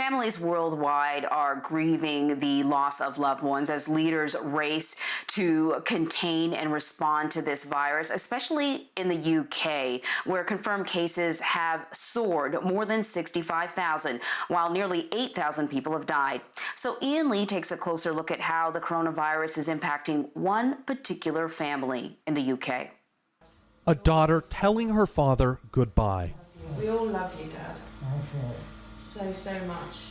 Families worldwide are grieving the loss of loved ones as leaders race to contain and respond to this virus, especially in the UK, where confirmed cases have soared more than 65,000, while nearly 8,000 people have died. So Ian Lee takes a closer look at how the coronavirus is impacting one particular family in the UK. A daughter telling her father goodbye. We all love you, Dad. So much.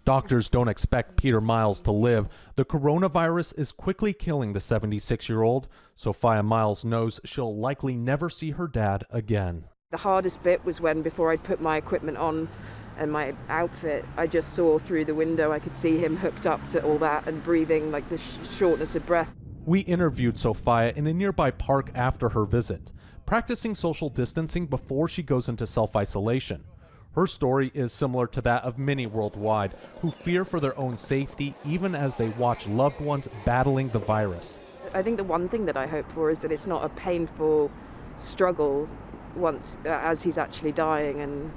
Doctors don't expect Peter Miles to live. The coronavirus is quickly killing the 76-year-old. Sophia Miles knows she'll likely never see her dad again. The hardest bit was when, before I'd put my equipment on and my outfit, I just saw through the window. I could see him hooked up to all that and breathing, like the shortness of breath. We interviewed Sophia in a nearby park after her visit, practicing social distancing before she goes into self-isolation. Her story is similar to that of many worldwide who fear for their own safety even as they watch loved ones battling the virus. I think the one thing that I hope for is that it's not a painful struggle once as he's actually dying, and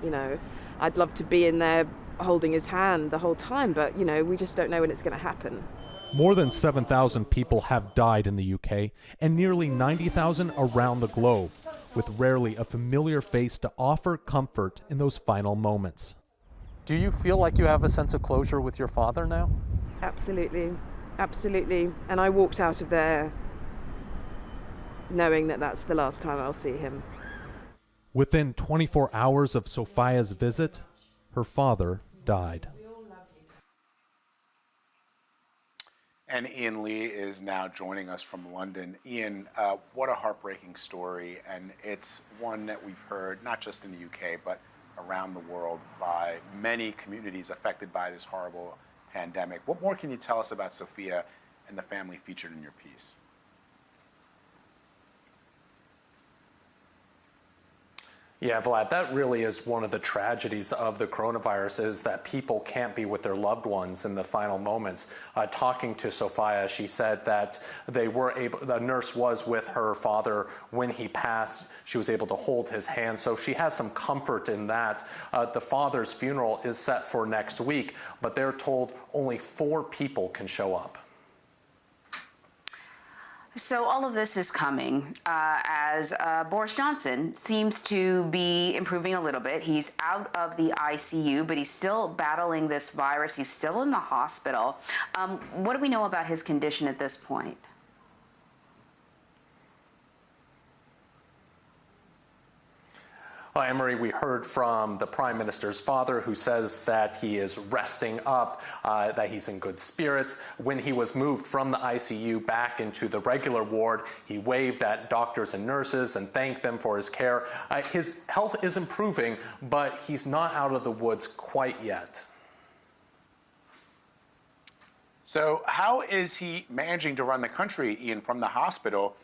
I'd love to be in there holding his hand the whole time, but we just don't know when it's going to happen. More than 7,000 people have died in the UK and nearly 90,000 around the globe, with rarely a familiar face to offer comfort in those final moments. Do you feel like you have a sense of closure with your father now? Absolutely, absolutely. And I walked out of there knowing that that's the last time I'll see him. Within 24 hours of Sophia's visit, her father died. And Ian Lee is now joining us from London. Ian, what a heartbreaking story, and it's one that we've heard not just in the UK, but around the world by many communities affected by this horrible pandemic. What more can you tell us about Sophia and the family featured in your piece? Yeah, Vlad, that really is one of the tragedies of the coronavirus, is that people can't be with their loved ones in the final moments. Talking to Sophia, she said that the nurse was with her father when he passed. She was able to hold his hand, so she has some comfort in that. The father's funeral is set for next week, but they're told only 4 people can show up. So all of this is coming as Boris Johnson seems to be improving a little bit. He's out of the ICU, but he's still battling this virus. He's still in the hospital. What do we know about his condition at this point? Well, Emery, we heard from the Prime Minister's father, who says that he is resting up, that he's in good spirits. When he was moved from the ICU back into the regular ward, he waved at doctors and nurses and thanked them for his care. His health is improving, but he's not out of the woods quite yet. So how is he managing to run the country, Ian, from the hospital?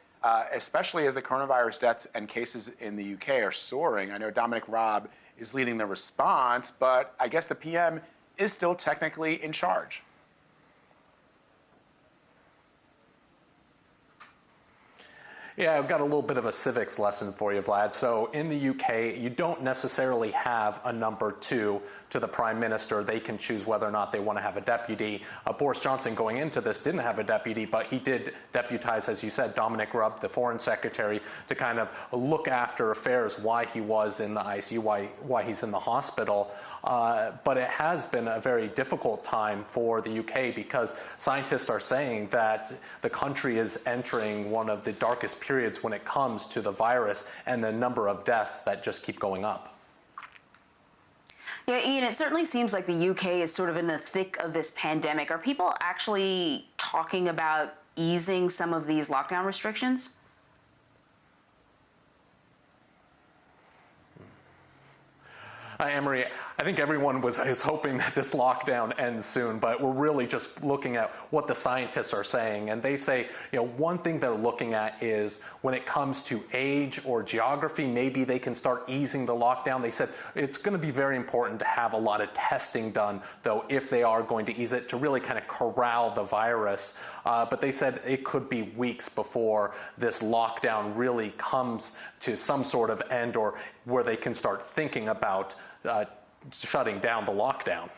Especially as the coronavirus deaths and cases in the UK are soaring. I know Dominic Raab is leading the response, but I guess the PM is still technically in charge. Yeah, I've got a little bit of a civics lesson for you, Vlad. So in the UK, you don't necessarily have a number 2 to the Prime Minister. They can choose whether or not they want to have a deputy. Boris Johnson going into this didn't have a deputy, but he did deputize, as you said, Dominic Raab, the Foreign Secretary, to kind of look after affairs, why he was in the ICU, why he's in the hospital. But it has been a very difficult time for the UK because scientists are saying that the country is entering one of the darkest periods when it comes to the virus and the number of deaths that just keep going up. Yeah, Ian, it certainly seems like the UK is sort of in the thick of this pandemic. Are people actually talking about easing some of these lockdown restrictions? Emery, I think everyone is hoping that this lockdown ends soon, but we're really just looking at what the scientists are saying. And they say, one thing they're looking at is when it comes to age or geography, maybe they can start easing the lockdown. They said it's going to be very important to have a lot of testing done, though, if they are going to ease it, to really kind of corral the virus. But they said it could be weeks before this lockdown really comes to some sort of end, or where they can start thinking about shutting down the lockdown.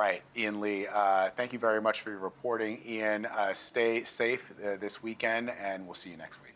right, Ian Lee, thank you very much for your reporting. Ian, stay safe this weekend, and we'll see you next week.